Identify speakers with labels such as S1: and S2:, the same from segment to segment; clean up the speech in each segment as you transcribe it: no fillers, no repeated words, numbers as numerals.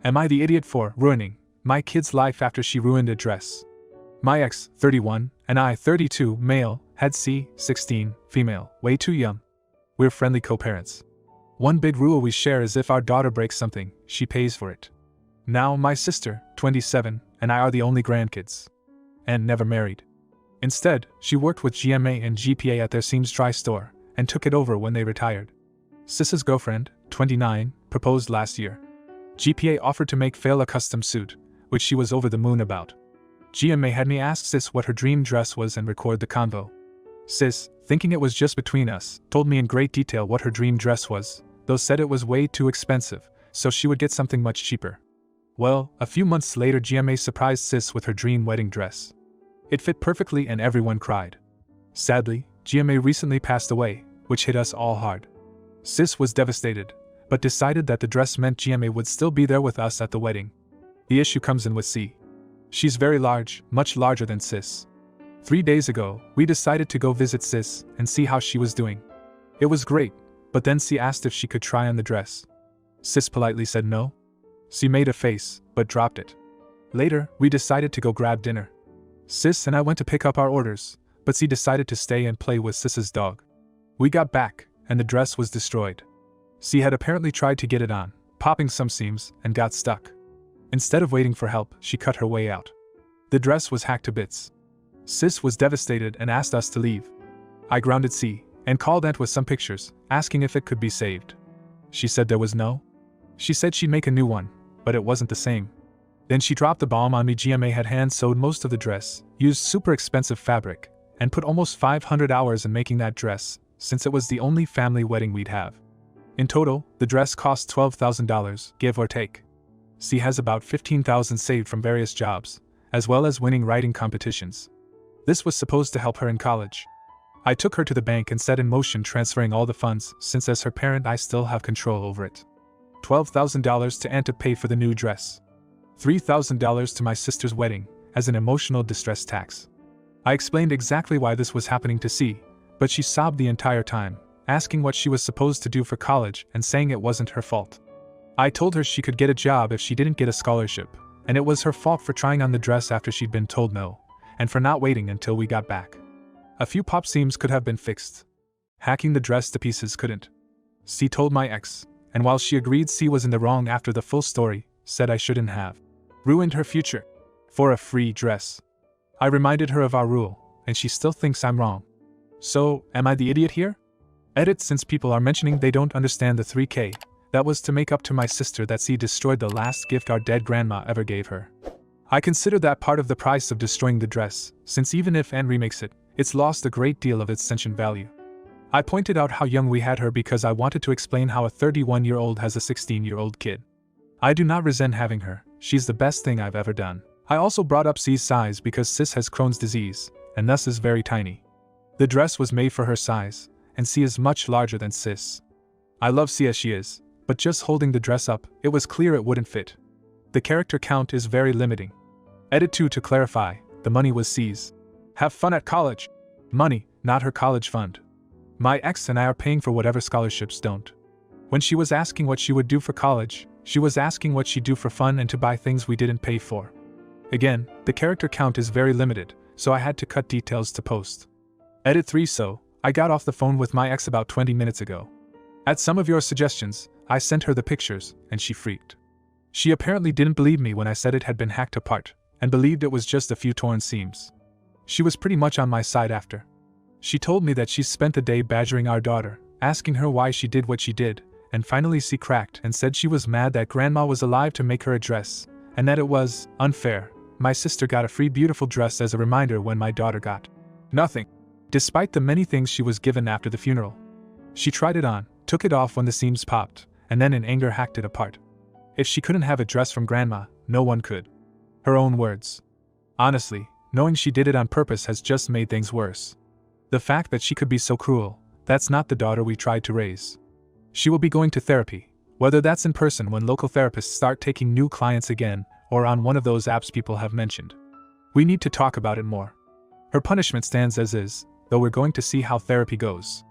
S1: Am I the idiot for ruining my kid's life after she ruined a dress? My ex, 31, and I, 32, male, had C, 16, female, way too young. We're friendly co-parents. One big rule we share is if our daughter breaks something, she pays for it. Now my sister, 27, and I are the only grandkids. And never married. Instead, she worked with GMA and GPA at their Seams Dry store, and took it over when they retired. Sis's girlfriend, 29, proposed last year. GPA offered to make Fail a custom suit, which she was over the moon about. GMA had me ask Sis what her dream dress was and record the convo. Sis, thinking it was just between us, told me in great detail what her dream dress was, though said it was way too expensive, so she would get something much cheaper. Well, a few months later GMA surprised Sis with her dream wedding dress. It fit perfectly and everyone cried. Sadly, GMA recently passed away, which hit us all hard. Sis was devastated, but decided that the dress meant GMA would still be there with us at the wedding. The issue comes in with C. She's very large, much larger than Sis. 3 days ago, we decided to go visit Sis and see how she was doing. It was great, but then C asked if she could try on the dress. Sis politely said no. C made a face, but dropped it. Later, we decided to go grab dinner. Sis and I went to pick up our orders, but C decided to stay and play with Sis's dog. We got back, and the dress was destroyed. C had apparently tried to get it on, popping some seams, and got stuck. Instead of waiting for help, she cut her way out. The dress was hacked to bits. Sis was devastated and asked us to leave. I grounded C, and called Aunt with some pictures, asking if it could be saved. She said there was no. She said she'd make a new one, but it wasn't the same. Then she dropped the bomb on me. GMA had hand-sewed most of the dress, used super expensive fabric, and put almost 500 hours in making that dress, since it was the only family wedding we'd have. In total, the dress cost $12,000, give or take. C has about $15,000 saved from various jobs, as well as winning writing competitions. This was supposed to help her in college. I took her to the bank and set in motion transferring all the funds, since as her parent I still have control over it. $12,000 to Aunt to pay for the new dress. $3,000 to my sister's wedding, as an emotional distress tax. I explained exactly why this was happening to C, but she sobbed the entire time, asking what she was supposed to do for college and saying it wasn't her fault. I told her she could get a job if she didn't get a scholarship, and it was her fault for trying on the dress after she'd been told no, and for not waiting until we got back. A few pop seams could have been fixed. Hacking the dress to pieces couldn't. C told my ex, and while she agreed C was in the wrong after the full story, said I shouldn't have ruined her future for a free dress. I reminded her of our rule, and she still thinks I'm wrong. So, am I the idiot here? Edit. Since people are mentioning they don't understand the $3K, that was to make up to my sister that C destroyed the last gift our dead grandma ever gave her. I consider that part of the price of destroying the dress, since even if Anne remakes it, it's lost a great deal of its sentient value. I pointed out how young we had her because I wanted to explain how a 31-year-old has a 16-year-old kid. I do not resent having her, she's the best thing I've ever done. I also brought up C's size because Sis has Crohn's disease, and thus is very tiny. The dress was made for her size, and C is much larger than Sis. I love C as she is, but just holding the dress up, it was clear it wouldn't fit. The character count is very limiting. Edit 2. To clarify, the money was C's. Have fun at college. Money, not her college fund. My ex and I are paying for whatever scholarships don't. When she was asking what she would do for college, she was asking what she'd do for fun and to buy things we didn't pay for. Again, the character count is very limited, so I had to cut details to post. Edit 3. So, I got off the phone with my ex about 20 minutes ago. At some of your suggestions, I sent her the pictures, and she freaked. She apparently didn't believe me when I said it had been hacked apart, and believed it was just a few torn seams. She was pretty much on my side after. She told me that she spent the day badgering our daughter, asking her why she did what she did, and finally she cracked and said she was mad that grandma was alive to make her a dress, and that it was unfair. My sister got a free beautiful dress as a reminder when my daughter got nothing, despite the many things she was given after the funeral. She tried it on, took it off when the seams popped, and then in anger hacked it apart. If she couldn't have a dress from grandma, no one could. Her own words. Honestly, knowing she did it on purpose has just made things worse. The fact that she could be so cruel, that's not the daughter we tried to raise. She will be going to therapy, whether that's in person when local therapists start taking new clients again, or on one of those apps people have mentioned. We need to talk about it more. Her punishment stands as is, though we're going to see how therapy goes.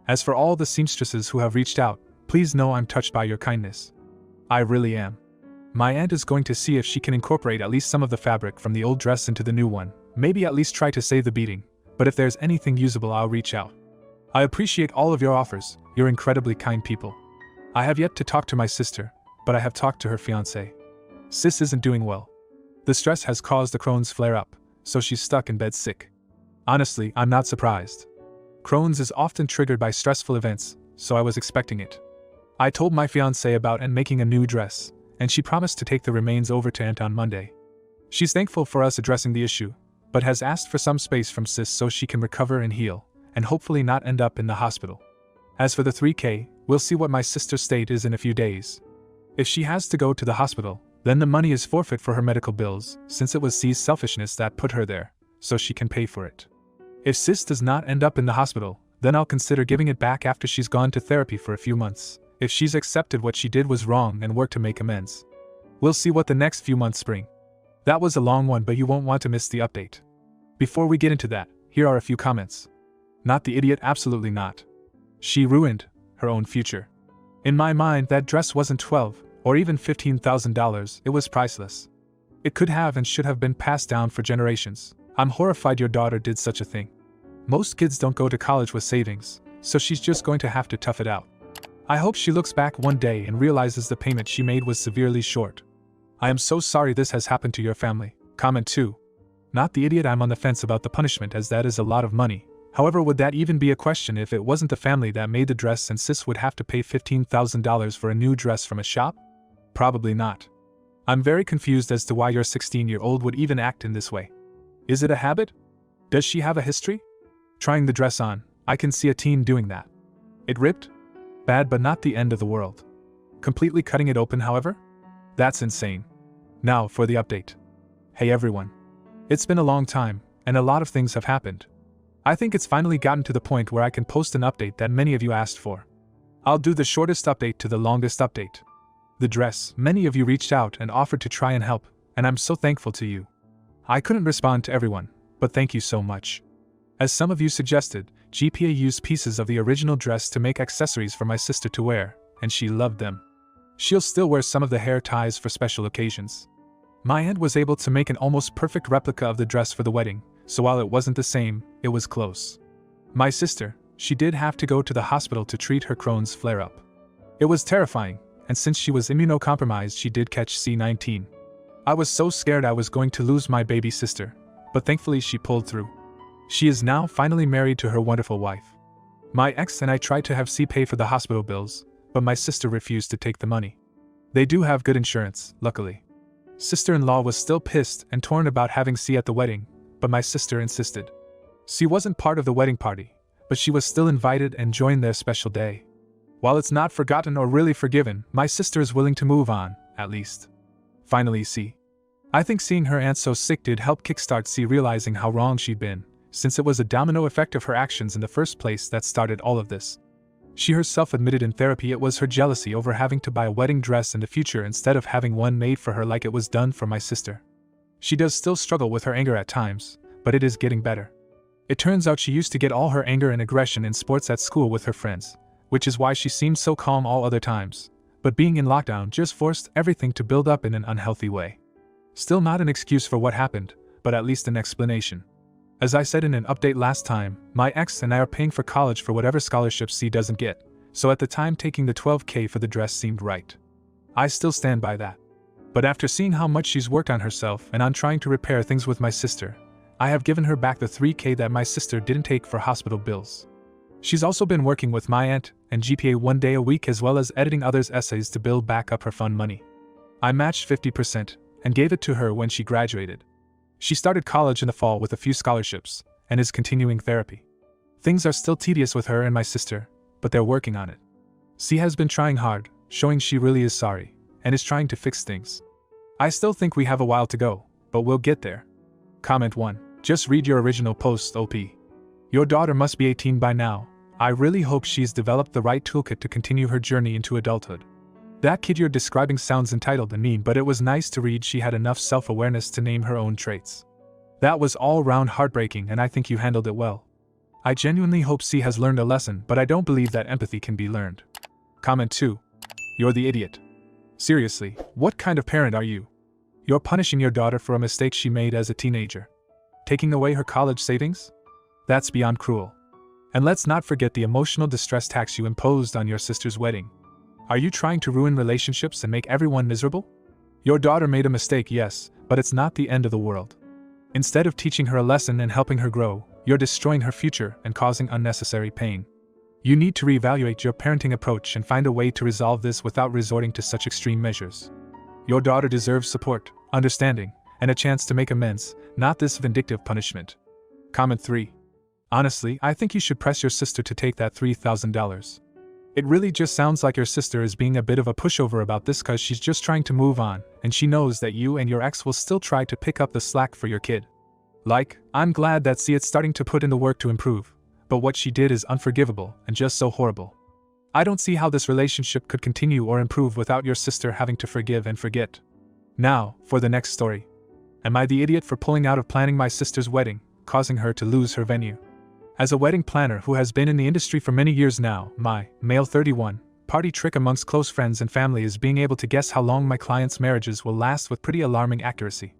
S1: As for all the seamstresses who have reached out, please know I'm touched by your kindness. I really am. My aunt is going to see if she can incorporate at least some of the fabric from the old dress into the new one, maybe at least try to save the beading, but if there's anything usable I'll reach out. I appreciate all of your offers, you're incredibly kind people. I have yet to talk to my sister, but I have talked to her fiancé. Sis isn't doing well. The stress has caused the Crohn's flare up, so she's stuck in bed sick. Honestly, I'm not surprised. Crohn's is often triggered by stressful events, so I was expecting it. I told my fiancé about and making a new dress, and she promised to take the remains over to Aunt on Monday. She's thankful for us addressing the issue, but has asked for some space from sis so she can recover and heal, and hopefully not end up in the hospital. As for the 3K, we'll see what my sister's state is in a few days. If she has to go to the hospital, then the money is forfeit for her medical bills, since it was C's selfishness that put her there, so she can pay for it. If sis does not end up in the hospital, then I'll consider giving it back after she's gone to therapy for a few months, if she's accepted what she did was wrong and worked to make amends. We'll see what the next few months bring. That was a long one, but you won't want to miss the update. Before we get into that, here are a few comments. Not the idiot, absolutely not. She ruined her own future. In my mind, that dress wasn't $12,000 or even $15,000, it was priceless. It could have and should have been passed down for generations. I'm horrified your daughter did such a thing. Most kids don't go to college with savings, so she's just going to have to tough it out. I hope she looks back one day and realizes the payment she made was severely short. I am so sorry this has happened to your family. Comment 2. Not the idiot, I'm on the fence about the punishment as that is a lot of money. However, would that even be a question if it wasn't the family that made the dress and sis would have to pay $15,000 for a new dress from a shop? Probably not. I'm very confused as to why your 16-year-old would even act in this way. Is it a habit? Does she have a history? Trying the dress on, I can see a teen doing that. It ripped? Bad, but not the end of the world. Completely cutting it open, however? That's insane. Now for the update. Hey everyone. It's been a long time, and a lot of things have happened. I think it's finally gotten to the point where I can post an update that many of you asked for. I'll do the shortest update to the longest update. The dress, many of you reached out and offered to try and help, and I'm so thankful to you. I couldn't respond to everyone, but thank you so much. As some of you suggested, GPA used pieces of the original dress to make accessories for my sister to wear, and she loved them. She'll still wear some of the hair ties for special occasions. My aunt was able to make an almost perfect replica of the dress for the wedding, so while it wasn't the same, it was close. My sister, she did have to go to the hospital to treat her Crohn's flare-up. It was terrifying, and since she was immunocompromised she did catch C-19. I was so scared I was going to lose my baby sister, but thankfully she pulled through. She is now finally married to her wonderful wife. My ex and I tried to have C pay for the hospital bills, but my sister refused to take the money. They do have good insurance, luckily. Sister-in-law was still pissed and torn about having C at the wedding, but my sister insisted. C wasn't part of the wedding party, but she was still invited and joined their special day. While it's not forgotten or really forgiven, my sister is willing to move on, at least. Finally, C. I think seeing her aunt so sick did help kickstart C realizing how wrong she'd been, since it was a domino effect of her actions in the first place that started all of this. She herself admitted in therapy it was her jealousy over having to buy a wedding dress in the future instead of having one made for her like it was done for my sister. She does still struggle with her anger at times, but it is getting better. It turns out she used to get all her anger and aggression in sports at school with her friends, which is why she seemed so calm all other times, but being in lockdown just forced everything to build up in an unhealthy way. Still not an excuse for what happened, but at least an explanation. As I said in an update last time, my ex and I are paying for college for whatever scholarships C doesn't get, so at the time taking the $12K for the dress seemed right. I still stand by that. But after seeing how much she's worked on herself and on trying to repair things with my sister, I have given her back the $3K that my sister didn't take for hospital bills. She's also been working with my aunt and GPA 1 day a week as well as editing others' essays to build back up her fund money. I matched 50% and gave it to her when she graduated. She started college in the fall with a few scholarships and is continuing therapy. Things are still tedious with her and my sister, but they're working on it. C has been trying hard, showing she really is sorry, and is trying to fix things. I still think we have a while to go, but we'll get there. Comment 1. Just read your original post, OP. Your daughter must be 18 by now. I really hope she's developed the right toolkit to continue her journey into adulthood. That kid you're describing sounds entitled and mean, but it was nice to read she had enough self-awareness to name her own traits. That was all-round heartbreaking and I think you handled it well. I genuinely hope C has learned a lesson, but I don't believe that empathy can be learned. Comment 2. You're the idiot. Seriously, what kind of parent are you? You're punishing your daughter for a mistake she made as a teenager. Taking away her college savings? That's beyond cruel. And let's not forget the emotional distress tax you imposed on your sister's wedding. Are you trying to ruin relationships and make everyone miserable? Your daughter made a mistake, yes, but it's not the end of the world. Instead of teaching her a lesson and helping her grow, you're destroying her future and causing unnecessary pain. You need to reevaluate your parenting approach and find a way to resolve this without resorting to such extreme measures. Your daughter deserves support, understanding, and a chance to make amends, not this vindictive punishment. Comment 3. Honestly, I think you should press your sister to take that $3,000. It really just sounds like your sister is being a bit of a pushover about this cause she's just trying to move on, and she knows that you and your ex will still try to pick up the slack for your kid. I'm glad that it's starting to put in the work to improve, but what she did is unforgivable and just so horrible. I don't see how this relationship could continue or improve without your sister having to forgive and forget. Now, for the next story. Am I the idiot for pulling out of planning my sister's wedding, causing her to lose her venue? As a wedding planner who has been in the industry for many years now, my, male 31, party trick amongst close friends and family is being able to guess how long my clients' marriages will last with pretty alarming accuracy.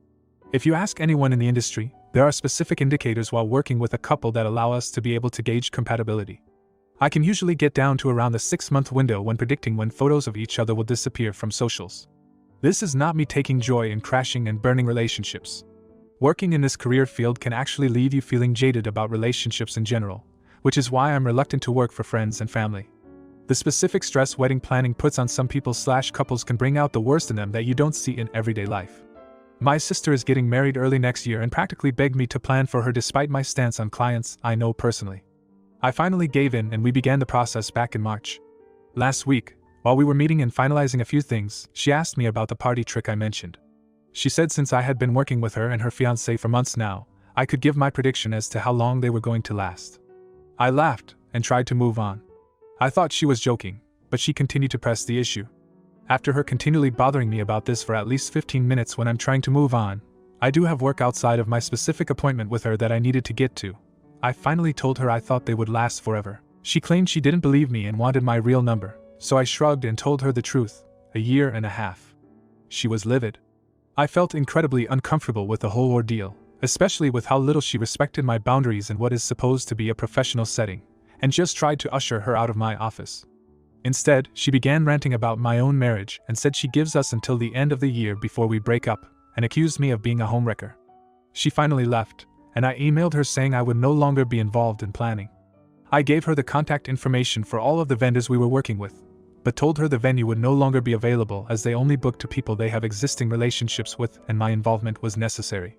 S1: If you ask anyone in the industry, there are specific indicators while working with a couple that allow us to be able to gauge compatibility. I can usually get down to around the 6-month window when predicting when photos of each other will disappear from socials. This is not me taking joy in crashing and burning relationships. Working in this career field can actually leave you feeling jaded about relationships in general, which is why I'm reluctant to work for friends and family. The specific stress wedding planning puts on some people/couples can bring out the worst in them that you don't see in everyday life. My sister is getting married early next year and practically begged me to plan for her despite my stance on clients I know personally. I finally gave in and we began the process back in March. Last week, while we were meeting and finalizing a few things, she asked me about the party trick I mentioned. She said since I had been working with her and her fiancé for months now, I could give my prediction as to how long they were going to last. I laughed and tried to move on. I thought she was joking, but she continued to press the issue. After her continually bothering me about this for at least 15 minutes when I'm trying to move on, I do have work outside of my specific appointment with her that I needed to get to. I finally told her I thought they would last forever. She claimed she didn't believe me and wanted my real number, so I shrugged and told her the truth, 1.5 years. She was livid. I felt incredibly uncomfortable with the whole ordeal, especially with how little she respected my boundaries in what is supposed to be a professional setting, and just tried to usher her out of my office. Instead, she began ranting about my own marriage and said she gives us until the end of the year before we break up, and accused me of being a homewrecker. She finally left, and I emailed her saying I would no longer be involved in planning. I gave her the contact information for all of the vendors we were working with, but told her the venue would no longer be available as they only booked to people they have existing relationships with and my involvement was necessary.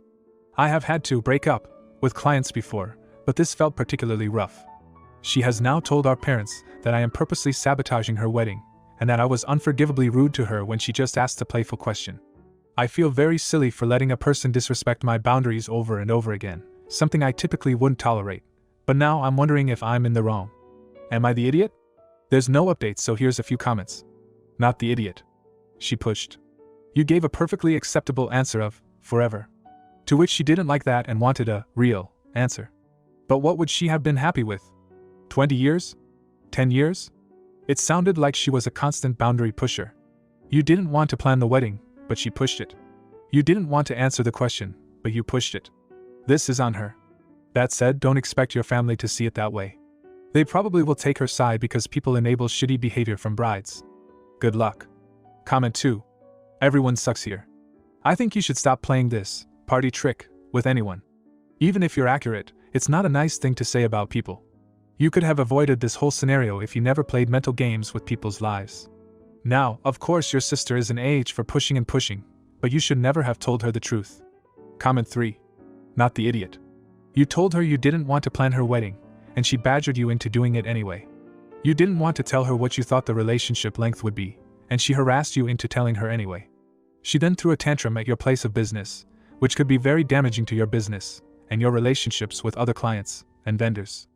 S1: I have had to break up with clients before, but this felt particularly rough. She has now told our parents that I am purposely sabotaging her wedding, and that I was unforgivably rude to her when she just asked a playful question. I feel very silly for letting a person disrespect my boundaries over and over again, something I typically wouldn't tolerate, but now I'm wondering if I'm in the wrong. Am I the idiot? There's no updates, so here's a few comments. Not the idiot. She pushed. You gave a perfectly acceptable answer of, forever. To which she didn't like that and wanted a real answer. But what would she have been happy with? 20 years? 10 years? It sounded like she was a constant boundary pusher. You didn't want to plan the wedding, but she pushed it. You didn't want to answer the question, but you pushed it. This is on her. That said, don't expect your family to see it that way. They probably will take her side because people enable shitty behavior from brides. Good luck. Comment 2. Everyone sucks here. I think you should stop playing this party trick with anyone. Even if you're accurate, it's not a nice thing to say about people. You could have avoided this whole scenario if you never played mental games with people's lives. Now, of course your sister is an age for pushing and pushing, but you should never have told her the truth. Comment 3. Not the idiot. You told her you didn't want to plan her wedding, and she badgered you into doing it anyway. You didn't want to tell her what you thought the relationship length would be, and she harassed you into telling her anyway. She then threw a tantrum at your place of business, which could be very damaging to your business and your relationships with other clients and vendors.